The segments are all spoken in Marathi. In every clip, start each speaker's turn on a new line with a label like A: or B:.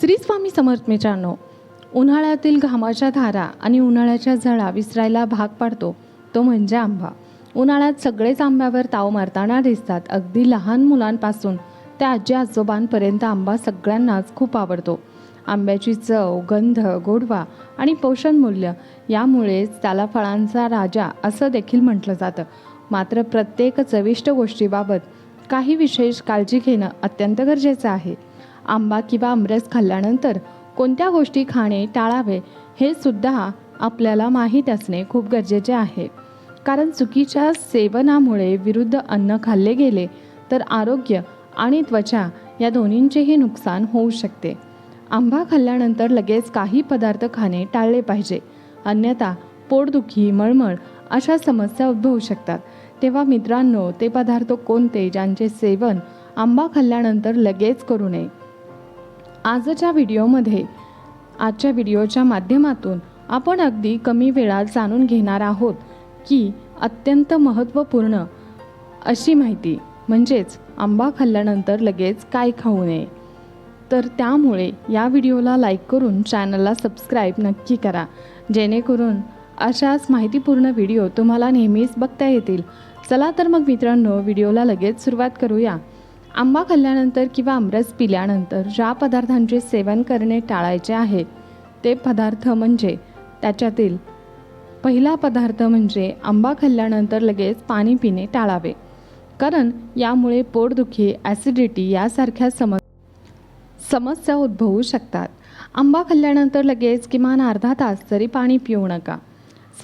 A: श्री स्वामी समर्थ मित्रांनो, उन्हाळ्यातील घामाच्या धारा आणि उन्हाळ्याच्या झळा विसरायला भाग पाडतो तो म्हणजे आंबा. उन्हाळ्यात सगळेच आंब्यावर ताव मारताना दिसतात. अगदी लहान मुलांपासून त्या आजी आजोबांपर्यंत आंबा सगळ्यांनाच खूप आवडतो. आंब्याची चव, गंध, गोडवा आणि पोषण मूल्य यामुळेच त्याला फळांचा राजा असं देखील म्हटलं जातं. मात्र प्रत्येक चविष्ट गोष्टीबाबत काही विशेष काळजी घेणं अत्यंत गरजेचं आहे. आंबा किंवा आमरस खाल्ल्यानंतर कोणत्या गोष्टी खाणे टाळावे हे सुद्धा आपल्याला माहीत असणे खूप गरजेचे आहे. कारण चुकीच्या सेवनामुळे विरुद्ध अन्न खाल्ले गेले तर आरोग्य आणि त्वचा या दोन्हींचेही नुकसान होऊ शकते. आंबा खाल्ल्यानंतर लगेच काही पदार्थ खाणे टाळले पाहिजे, अन्यथा पोटदुखी, मळमळ अशा समस्या उद्भवू शकतात. तेव्हा मित्रांनो, ते पदार्थ कोणते ज्यांचे सेवन आंबा खाल्ल्यानंतर लगेच करू नये. आजच्या व्हिडिओच्या माध्यमातून आपण अगदी कमी वेळात जाणून घेणार आहोत की अत्यंत महत्त्वपूर्ण अशी माहिती, म्हणजेच आंबा खाल्ल्यानंतर लगेच काय खाऊ नये. तर त्यामुळे या व्हिडिओला लाईक करून चॅनलला सबस्क्राईब नक्की करा, जेणेकरून अशाच माहितीपूर्ण व्हिडिओ तुम्हाला नेहमीच बघता येतील. चला तर मग मित्रांनो, व्हिडिओला लगेच सुरुवात करूया. आंबा खाल्ल्यानंतर किंवा आमरस पिल्यानंतर ज्या पदार्थांचे सेवन करणे टाळायचे आहे ते पदार्थ म्हणजे, त्याच्यातील पहिला पदार्थ म्हणजे आंबा खाल्ल्यानंतर लगेच पाणी पिणे टाळावे. कारण यामुळे पोटदुखी, ॲसिडिटी यासारख्या समस्या उद्भवू शकतात. आंबा खाल्ल्यानंतर लगेच किमान अर्धा तास तरी पाणी पिऊ नका.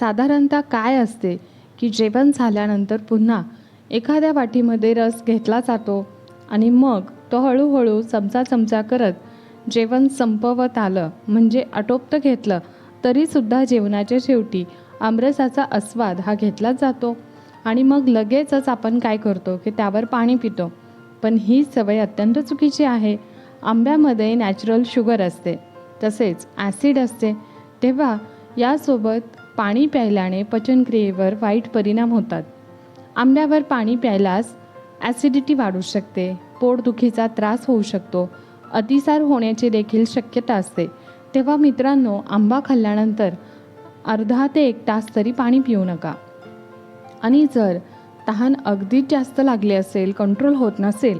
A: साधारणतः काय असते की जेवण झाल्यानंतर पुन्हा एखाद्या वाटीमध्ये रस घेतला जातो आणि मग तो हळूहळू चमचा करत जेवण संपवत आलं म्हणजे आटोपतं घेतलं तरीसुद्धा जेवणाच्या शेवटी आमरसाचा आस्वाद हा घेतलाच जातो आणि मग लगेचच आपण काय करतो की त्यावर पाणी पितो. पण ही सवय अत्यंत चुकीची आहे. आंब्यामध्ये नॅचरल शुगर असते, तसेच ॲसिड असते. तेव्हा यासोबत पाणी प्यायल्याने पचनक्रियेवर वाईट परिणाम होतात. आंब्यावर पाणी प्यायल्यास ॲसिडिटी वाढू शकते, पोटदुखीचा त्रास होऊ शकतो, अतिसार होण्याची देखील शक्यता असते. तेव्हा मित्रांनो, आंबा खाल्ल्यानंतर अर्धा ते 1 तास तरी पाणी पिऊ नका. आणि जर तहान अगदीच जास्त लागली असेल, कंट्रोल होत नसेल,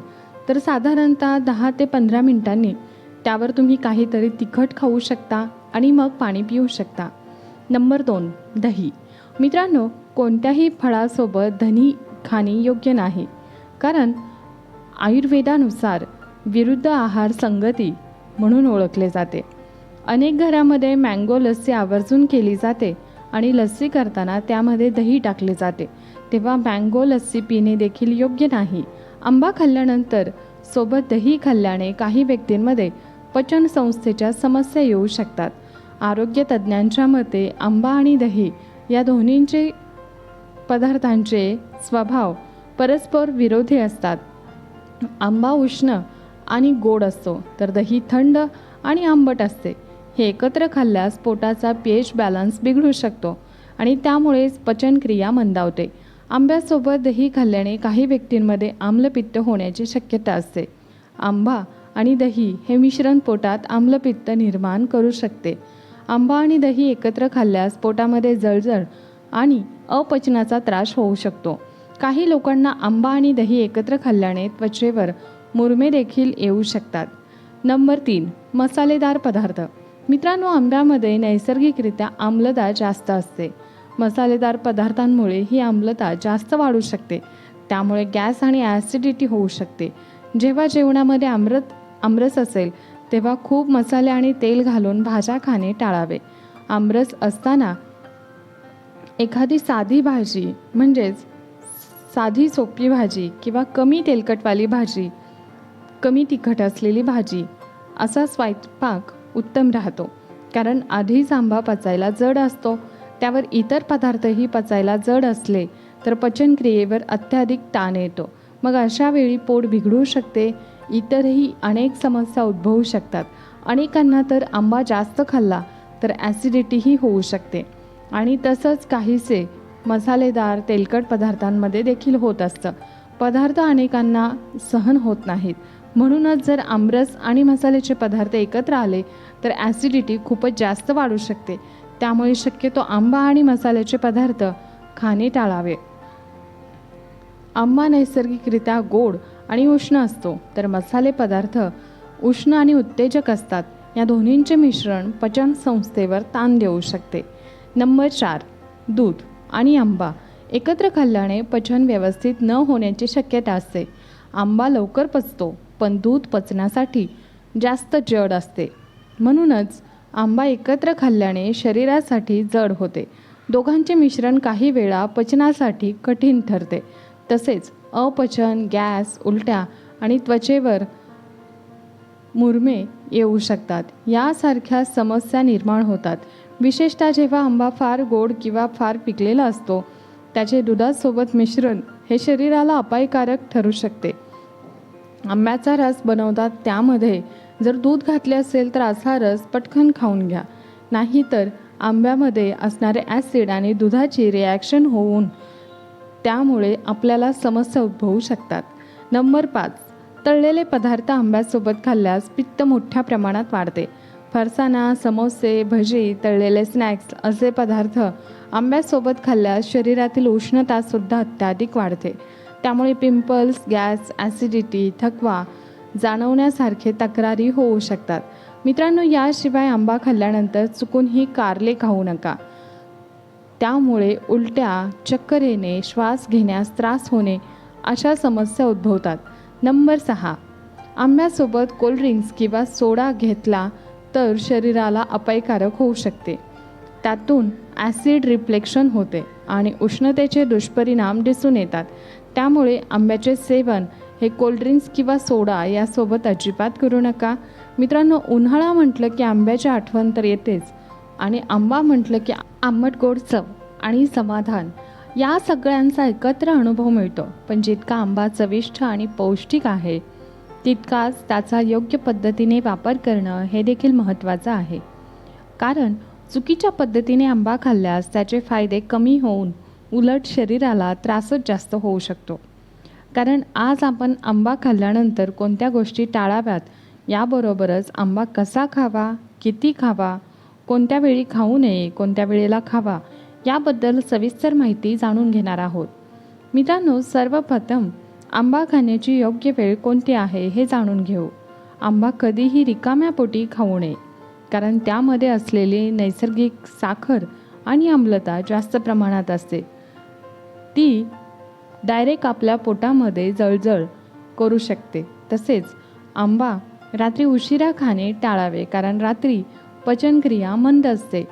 A: तर साधारणतः 10 ते 15 मिनिटांनी त्यावर तुम्ही काहीतरी तिखट खाऊ शकता आणि मग पाणी पिऊ शकता. नंबर 2, दही. मित्रांनो, कोणत्याही फळासोबत दही खाणे योग्य नाही. कारण आयुर्वेदानुसार विरुद्ध आहार संगती म्हणून ओळखले जाते. अनेक घरामध्ये मँगो लस्सी आवर्जून केली जाते आणि लस्सी करताना त्यामध्ये दही टाकले जाते. तेव्हा मँगो लस्सी पिणे देखील योग्य नाही. आंबा खाल्ल्यानंतर सोबत दही खाल्ल्याने काही व्यक्तींमध्ये पचनसंस्थेच्या समस्या येऊ शकतात. आरोग्य तज्ज्ञांच्या मते आंबा आणि दही या दोन्हींचे पदार्थांचे स्वभाव परस्पर विरोधी असतात. आंबा उष्ण आणि गोड असतो, तर दही थंड आणि आंबट असते. हे एकत्र खाल्ल्यास पोटाचा pH बॅलन्स बिघडू शकतो आणि त्यामुळेच पचनक्रिया मंदावते. आंब्यासोबत दही खाल्ल्याने काही व्यक्तींमध्ये आम्लपित्त होण्याची शक्यता असते. आंबा आणि दही हे मिश्रण पोटात आम्लपित्त निर्माण करू शकते. आंबा आणि दही एकत्र खाल्ल्यास पोटामध्ये जळजळ आणि अपचनाचा त्रास होऊ शकतो. काही लोकांना आंबा आणि दही एकत्र खाल्ल्याने त्वचेवर मुरमे देखील येऊ शकतात. नंबर 3, मसालेदार पदार्थ. मित्रांनो, आंब्यामध्ये नैसर्गिकरित्या आम्लता जास्त असते. मसालेदार पदार्थांमुळे ही आम्लता जास्त वाढू शकते. त्यामुळे गॅस आणि ॲसिडिटी होऊ शकते. जेव्हा जेवणामध्ये आमरस असेल तेव्हा खूप मसाले आणि तेल घालून भाज्या खाणे टाळावे. आमरस असताना एखादी साधी भाजी, म्हणजेच साधी सोपी भाजी किंवा कमी तेलकटवाली भाजी, कमी तिखट असलेली भाजी असा स्वयंपाक उत्तम राहतो. कारण आधीच आंबा पचायला जड असतो, त्यावर इतर पदार्थही पचायला जड असले तर पचनक्रियेवर अत्याधिक ताण येतो. मग अशा वेळी पोट बिघडू शकते. इतरही अनेक समस्या उद्भवू शकतात. अनेकांना तर आंबा जास्त खाल्ला तर ॲसिडिटीही होऊ शकते आणि तसंच काहीसे मसालेदार तेलकट पदार्थांमध्ये देखील होत असतं. पदार्थ अनेकांना सहन होत नाहीत, म्हणूनच जर आमरस आणि मसाल्याचे पदार्थ एकत्र आले तर ॲसिडिटी खूपच जास्त वाढू शकते. त्यामुळे शक्यतो आंबा आणि मसाल्याचे पदार्थ खाणे टाळावे. आंबा नैसर्गिकरित्या गोड आणि उष्ण असतो, तर मसाले पदार्थ उष्ण आणि उत्तेजक असतात. या दोन्हींचे मिश्रण पचन संस्थेवर ताण देऊ शकते. नंबर 4, दूध आणि आंबा एकत्र खाल्ल्याने पचन व्यवस्थित न होण्याची शक्यता असते. आंबा लवकर पचतो, पण दूध पचण्यासाठी जास्त जड असते. म्हणूनच आंबा एकत्र खाल्ल्याने शरीरासाठी जड होते. दोघांचे मिश्रण काही वेळा पचनासाठी कठीण ठरते. तसेच अपचन, गॅस, उलट्या आणि त्वचेवर मुरमे येऊ शकतात. यासारख्या समस्या निर्माण होतात. विशेषतः जेव्हा आंबा फार गोड किंवा फार पिकलेला असतो. त्याचे दुधासोबत मिश्रण हे शरीराला अपायकारक ठरू शकते. आंब्याचा रस बनवतात, त्यामध्ये जर दूध घातले असेल तर असा रस पटकन खाऊन घ्या. नाहीतर आंब्यामध्ये असणारे ॲसिड आणि दुधाची रिॲक्शन होऊन त्यामुळे आपल्याला समस्या उद्भवू शकतात. नंबर 5, तळलेले पदार्थ आंब्यासोबत खाल्ल्यास पित्त मोठ्या प्रमाणात वाढते. फरसाणा, समोसे, भजी, तळलेले स्नॅक्स असे पदार्थ आंब्यासोबत खाल्ल्यास शरीरातील उष्णतासुद्धा अत्याधिक वाढते. त्यामुळे पिंपल्स, गॅस, ॲसिडिटी, थकवा जाणवण्यासारखे तक्रारी होऊ शकतात. मित्रांनो, याशिवाय आंबा खाल्ल्यानंतर चुकूनही कारले खाऊ नका. त्यामुळे उलट्या, चक्कर येणे, श्वास घेण्यास त्रास होणे अशा समस्या उद्भवतात. नंबर 6, आंब्यासोबत कोल्ड्रिंक्स किंवा सोडा घेतला तर शरीराला अपायकारक होऊ शकते. त्यातून ॲसिड रिफ्लेक्शन होते आणि उष्णतेचे दुष्परिणाम दिसून येतात. त्यामुळे आंब्याचे सेवन हे कोल्ड्रिंक्स किंवा सोडा यासोबत अजिबात करू नका. मित्रांनो, उन्हाळा म्हटलं की आंब्याची आठवण तर येतेच आणि आंबा म्हटलं की आंबट गोड चव आणि समाधान या सगळ्यांचा एकत्र अनुभव मिळतो. पण जितका आंबा चविष्ट आणि पौष्टिक आहे तितकाच त्याचा योग्य पद्धतीने वापर करणं हे देखील महत्त्वाचं आहे. कारण चुकीच्या पद्धतीने आंबा खाल्ल्यास त्याचे फायदे कमी होऊन उलट शरीराला त्रासच जास्त होऊ शकतो. कारण आज आपण आंबा खाल्ल्यानंतर कोणत्या गोष्टी टाळाव्यात, याबरोबरच आंबा कसा खावा, किती खावा, कोणत्या वेळी खाऊ नये, कोणत्या वेळेला खावा याबद्दल सविस्तर माहिती जाणून घेणार आहोत. मित्रांनो, सर्वप्रथम आंबा खाण्याची योग्य वेळ कोणती आहे हे जाणून घेऊ. आंबा कधीही रिकाम्या पोटी खाऊ नये, कारण त्यामध्ये असलेली नैसर्गिक साखर आणि आम्लता जास्त प्रमाणात असते. ती डायरेक्ट आपल्या पोटामध्ये जळजळ करू शकते. तसेच आंबा रात्री उशिरा खाणे टाळावे, कारण रात्री पचनक्रिया मंद असते.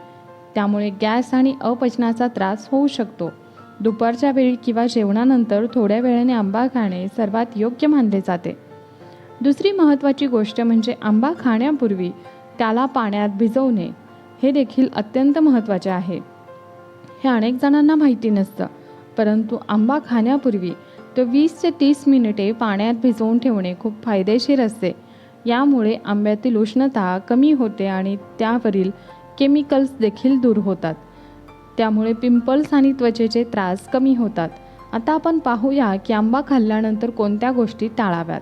A: त्यामुळे गॅस आणि अपचनाचा त्रास होऊ शकतो. दुपारच्या वेळी किंवा जेवणानंतर थोड्या वेळाने आंबा खाणे सर्वात योग्य मानले जाते. दुसरी महत्त्वाची गोष्ट म्हणजे आंबा खाण्यापूर्वी त्याला पाण्यात भिजवणे हे देखील अत्यंत महत्त्वाचे आहे. हे अनेक जणांना माहिती नसतं, परंतु आंबा खाण्यापूर्वी तो 20 ते 30 मिनिटे पाण्यात भिजवून ठेवणे खूप फायदेशीर असते. यामुळे आंब्यातील उष्णता कमी होते आणि त्यावरील केमिकल्स देखील दूर होतात. त्यामुळे पिंपल्स आणि त्वचेचे त्रास कमी होतात. आता आपण पाहूया की आंबा खाल्ल्यानंतर कोणत्या गोष्टी टाळाव्यात.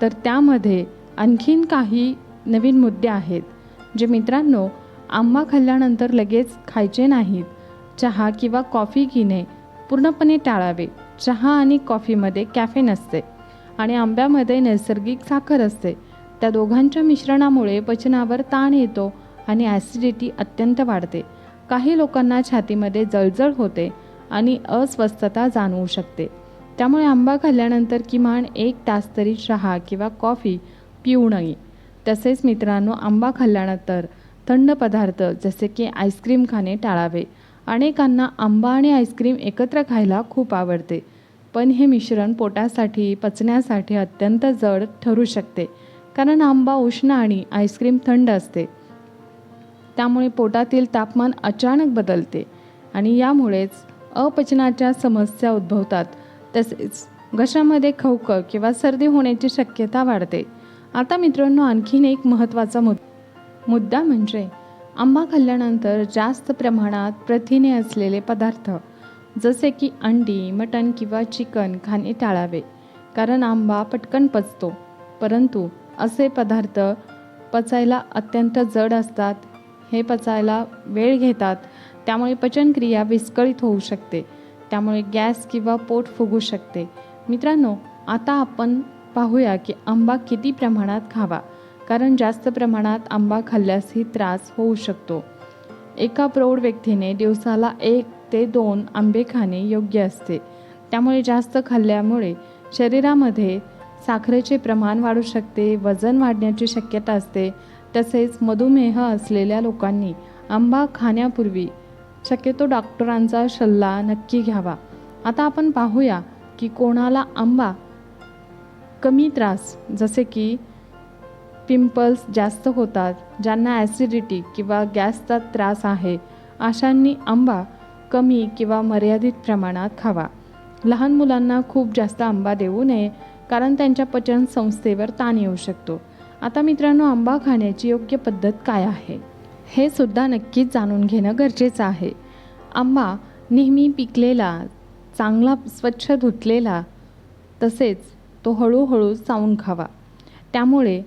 A: तर त्यामध्ये आणखीन काही नवीन मुद्दे आहेत जे मित्रांनो आंबा खाल्ल्यानंतर लगेच खायचे नाहीत. चहा किंवा कॉफी घेणे पूर्णपणे टाळावे. चहा आणि कॉफीमध्ये कॅफेन असते आणि आंब्यामध्ये नैसर्गिक साखर असते. त्या दोघांच्या मिश्रणामुळे पचनावर ताण येतो आणि ॲसिडिटी अत्यंत वाढते. काही लोकांना छातीमध्ये जळजळ होते आणि अस्वस्थता जाणवू शकते. त्यामुळे आंबा खाल्ल्यानंतर किमान 1 तास तरी चहा किंवा कॉफी पिऊ नये. तसेच मित्रांनो, आंबा खाल्ल्यानंतर थंड पदार्थ जसे की आईस्क्रीम खाणे टाळावे. अनेकांना आंबा आणि आईस्क्रीम एकत्र खायला खूप आवडते, पण हे मिश्रण पोटासाठी पचण्यासाठी अत्यंत जड ठरू शकते. कारण आंबा उष्ण आणि आईस्क्रीम थंड असते. त्यामुळे पोटातील तापमान अचानक बदलते आणि यामुळेच अपचनाच्या समस्या उद्भवतात. तसेच घशामध्ये खवखर किंवा सर्दी होण्याची शक्यता वाढते. आता मित्रांनो, आणखीन एक महत्त्वाचा मुद्दा म्हणजे आंबा खाल्ल्यानंतर जास्त प्रमाणात प्रथिने असलेले पदार्थ जसे की अंडी, मटण किंवा चिकन खाणे टाळावे. कारण आंबा पटकन पचतो परंतु असे पदार्थ पचायला अत्यंत जड असतात, हे पचायला वेळ घेतात, त्यामुळे पचनक्रिया विस्कळीत होऊ शकते, त्यामुळे गॅस किंवा पोट फुगू शकते. मित्रांनो, आता आपण पाहूया की आंबा किती प्रमाणात खावा, कारण जास्त प्रमाणात आंबा खाल्ल्यासही त्रास होऊ शकतो. एका प्रौढ व्यक्तीने दिवसाला 1 ते 2 आंबे खाणे योग्य असते. त्यामुळे जास्त खाल्ल्यामुळे शरीरामध्ये साखरेचे प्रमाण वाढू शकते, वजन वाढण्याची शक्यता असते. तसेच मधुमेह असलेल्या लोकांनी आंबा खाण्यापूर्वी शक्यतो डॉक्टरांचा सल्ला नक्की घ्यावा. आता आपण पाहूया की कोणाला आंबा कमी त्रास, जसे की पिंपल्स जास्त होतात, ज्यांना ॲसिडिटी किंवा गॅसचा त्रास आहे, अशांनी आंबा कमी किंवा मर्यादित प्रमाणात खावा. लहान मुलांना खूप जास्त आंबा देऊ नये, कारण त्यांच्या पचन संस्थेवर ताण येऊ शकतो. आता मित्रांनो, आंबा खाण्याची योग्य पद्धत काय आहे हे सुद्धा नक्कीच जाणून घेणं गरजेचं आहे. आंबा नेहमी पिकलेला, चांगला स्वच्छ धुतलेला, तसेच तो हळूहळू चावून खावा. त्यामुळे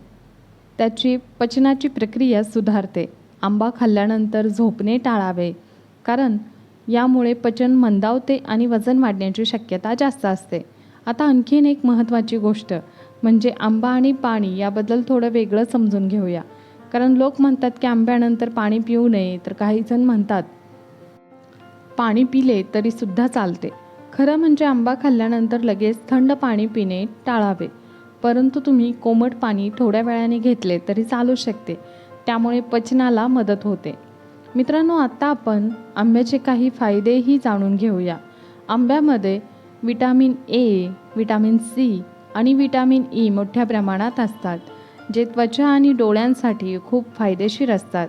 A: त्याची पचनाची प्रक्रिया सुधारते. आंबा खाल्ल्यानंतर झोपणे टाळावे, कारण यामुळे पचन मंदावते आणि वजन वाढण्याची शक्यता जास्त असते. आता आणखीन एक महत्त्वाची गोष्ट म्हणजे आंबा आणि पाणी याबद्दल थोडं वेगळं समजून घेऊया. कारण लोक म्हणतात की आंब्यानंतर पाणी पिऊ नये, तर काही जण म्हणतात पाणी पिले तरीसुद्धा चालते. खरं म्हणजे आंबा खाल्ल्यानंतर लगेच थंड पाणी पिणे टाळावे, परंतु तुम्ही कोमट पाणी थोड्या वेळाने घेतले तरी चालू शकते. त्यामुळे पचनाला मदत होते. मित्रांनो, आता आपण आंब्याचे काही फायदेही जाणून घेऊया. आंब्यामध्ये विटॅमिन ए, विटॅमिन सी आणि विटॅमिन ई मोठ्या प्रमाणात असतात, जे त्वचा आणि डोळ्यांसाठी खूप फायदेशीर असतात.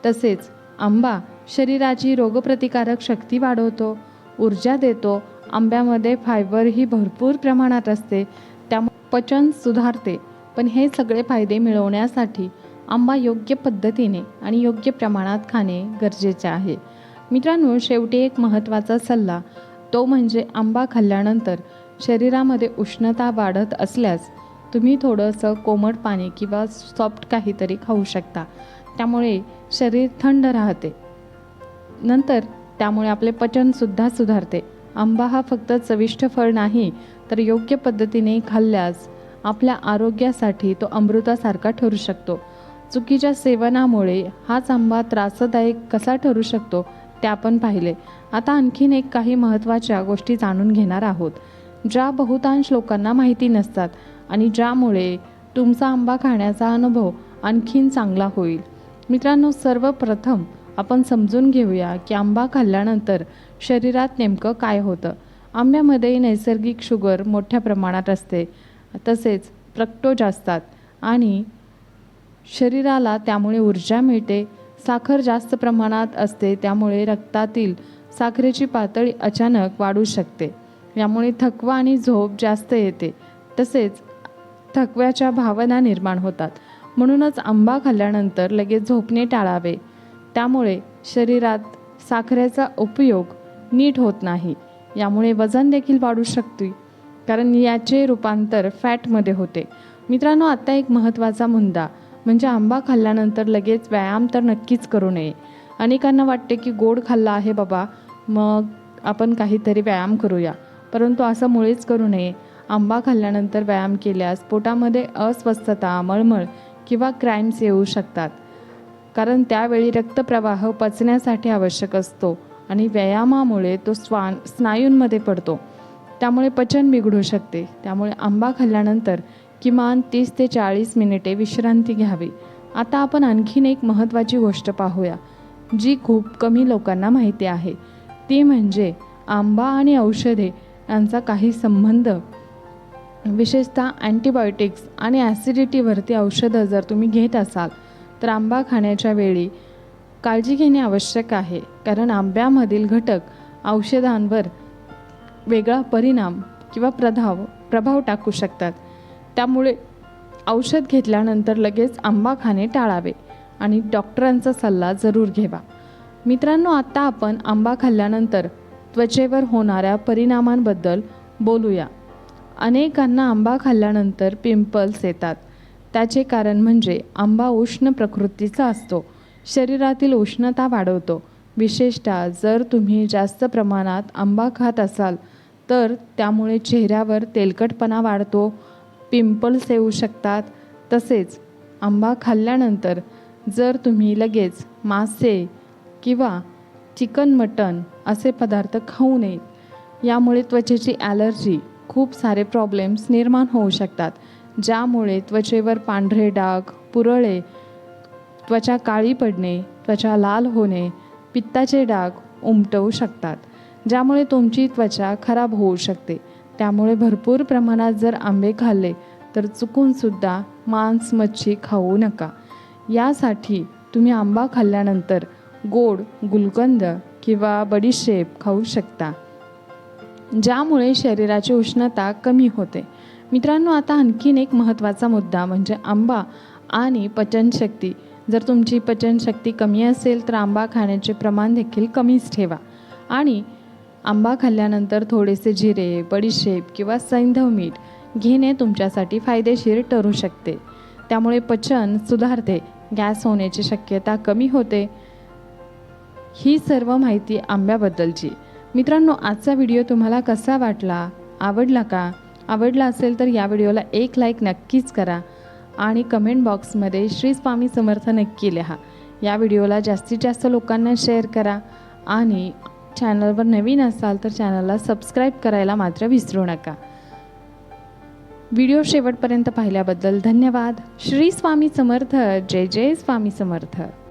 A: तसेच आंबा शरीराची रोगप्रतिकारक शक्ती वाढवतो, ऊर्जा देतो. आंब्यामध्ये फायबरही भरपूर प्रमाणात असते, त्यामुळे पचन सुधारते. पण हे सगळे फायदे मिळवण्यासाठी आंबा योग्य पद्धतीने आणि योग्य प्रमाणात खाणे गरजेचे आहे. मित्रांनो, शेवटी एक महत्त्वाचा सल्ला, तो म्हणजे आंबा खाल्ल्यानंतर शरीरामध्ये उष्णता वाढत असल्यास तुम्ही थोडंसं कोमट पाणी किंवा सॉफ्ट काहीतरी खाऊ शकता. त्यामुळे शरीर थंड राहते. नंतर त्यामुळे आपले पचनसुद्धा सुधारते. आंबा हा फक्त चविष्ट फळ नाही, तर योग्य पद्धतीने खाल्ल्यास आपल्या आरोग्यासाठी तो अमृतासारखा ठरू शकतो. चुकीच्या सेवनामुळे हाच आंबा त्रासदायक कसा ठरू शकतो ते आपण पाहिले. आता आणखीन एक काही महत्त्वाच्या गोष्टी जाणून घेणार आहोत, ज्या बहुतांश लोकांना माहिती नसतात आणि ज्यामुळे तुमचा आंबा खाण्याचा अनुभव आणखीन चांगला होईल. मित्रांनो, सर्वप्रथम आपण समजून घेऊया की आंबा खाल्ल्यानंतर शरीरात नेमकं काय होतं. आंब्यामध्ये नैसर्गिक शुगर मोठ्या प्रमाणात असते, तसेच फ्रक्टोज असतात आणि शरीराला त्यामुळे ऊर्जा मिळते. साखर जास्त प्रमाणात असते, त्यामुळे रक्तातील साखरेची पातळी अचानक वाढू शकते. यामुळे थकवा आणि झोप जास्त येते, तसेच थकव्याच्या भावना निर्माण होतात. म्हणूनच आंबा खाल्ल्यानंतर लगेच झोपणे टाळावे. त्यामुळे शरीरात साखरेचा उपयोग नीट होत नाही. यामुळे वजन देखील वाढू शकते, कारण याचे रूपांतर फॅटमध्ये होते. मित्रांनो, आता एक महत्त्वाचा मुद्दा म्हणजे आंबा खाल्ल्यानंतर लगेच व्यायाम तर नक्कीच करू नये. अनेकांना वाटते की गोड खाल्ला आहे बाबा, मग आपण काहीतरी व्यायाम करूया, परंतु असं मुळीच करू नये. आंबा खाल्ल्यानंतर व्यायाम केल्यास पोटामध्ये अस्वस्थता, मळमळ किंवा क्रॅम्प्स येऊ शकतात, कारण त्यावेळी रक्तप्रवाह पचण्यासाठी आवश्यक असतो आणि व्यायामामुळे तो स्नायूंमध्ये पडतो, त्यामुळे पचन बिघडू शकते. त्यामुळे आंबा खाल्ल्यानंतर किमान 30 ते 40 मिनिटे विश्रांती घ्यावी. आता आपण आणखीन एक महत्त्वाची गोष्ट पाहूया, जी खूप कमी लोकांना माहिती आहे. ती म्हणजे आंबा आणि औषधे यांचा काही संबंध. विशेषतः अँटीबायोटिक्स आणि ॲसिडिटीवरती औषधं जर तुम्ही घेत असाल तर आंबा खाण्याच्या वेळी काळजी घेणे आवश्यक आहे, कारण आंब्यामधील घटक औषधांवर वेगळा परिणाम किंवा प्रभाव टाकू शकतात. त्यामुळे औषध घेतल्यानंतर लगेच आंबा खाणे टाळावे आणि डॉक्टरांचा सल्ला जरूर घ्यावा. मित्रांनो, आता आपण आंबा खाल्ल्यानंतर त्वचेवर होणाऱ्या परिणामांबद्दल बोलूया. अनेकांना आंबा खाल्ल्यानंतर पिंपल्स येतात. त्याचे कारण म्हणजे आंबा उष्ण प्रकृतीचा असतो. शरीरातील उष्णता वाढवतो. विशेषतः जर तुम्ही जास्त प्रमाणात आंबा खात असाल तर त्यामुळे चेहऱ्यावर तेलकटपणा वाढतो, पिंपल्स येऊ शकतात. तसेच आंबा खाल्ल्यानंतर जर तुम्ही लगेच मासे किंवा चिकन मटण असे पदार्थ खाऊ नयेत. यामुळे त्वचेची ॲलर्जी, खूप सारे प्रॉब्लेम्स निर्माण होऊ शकतात, ज्यामुळे त्वचेवर पांढरे डाग, पुरळे, त्वचा काळी पडणे, त्वचा लाल होणे, पित्ताचे डाग उमटवू शकतात, ज्यामुळे तुमची त्वचा खराब होऊ शकते. त्यामुळे भरपूर प्रमाणात जर आंबे खाल्ले तर चुकूनसुद्धा मांस मच्छी खाऊ नका. यासाठी तुम्ही आंबा खाल्ल्यानंतर गोड गुलकंद किंवा बडीशेप खाऊ शकता, ज्यामुळे शरीराची उष्णता कमी होते. मित्रांनो, आता आणखीन एक महत्त्वाचा मुद्दा म्हणजे आंबा आणि पचनशक्ती. जर तुमची पचनशक्ती कमी असेल तर आंबा खाण्याचे प्रमाण देखील कमीच ठेवा आणि आंबा खाल्ल्यानंतर थोडेसे जिरे, बडीशेप किंवा सैंधव मीठ घेणे तुमच्यासाठी फायदेशीर ठरू शकते. त्यामुळे पचन सुधारते, गॅस होण्याची शक्यता कमी होते. ही सर्व माहिती आंब्याबद्दलची. मित्रांनो, आजचा व्हिडिओ तुम्हाला कसा वाटला? आवडला का? आवडला असेल तर या व्हिडिओला एक लाईक नक्कीच करा आणि कमेंट बॉक्समध्ये श्री स्वामी समर्थ नक्की लिहा. या व्हिडिओला जास्तीत जास्त लोकांना शेअर करा आणि चॅनलवर नवीन असाल तर चॅनलला सबस्क्राईब करायला मात्र विसरू नका. व्हिडिओ शेवटपर्यंत पाहिल्याबद्दल धन्यवाद. श्री स्वामी समर्थ. जय जय स्वामी समर्थ.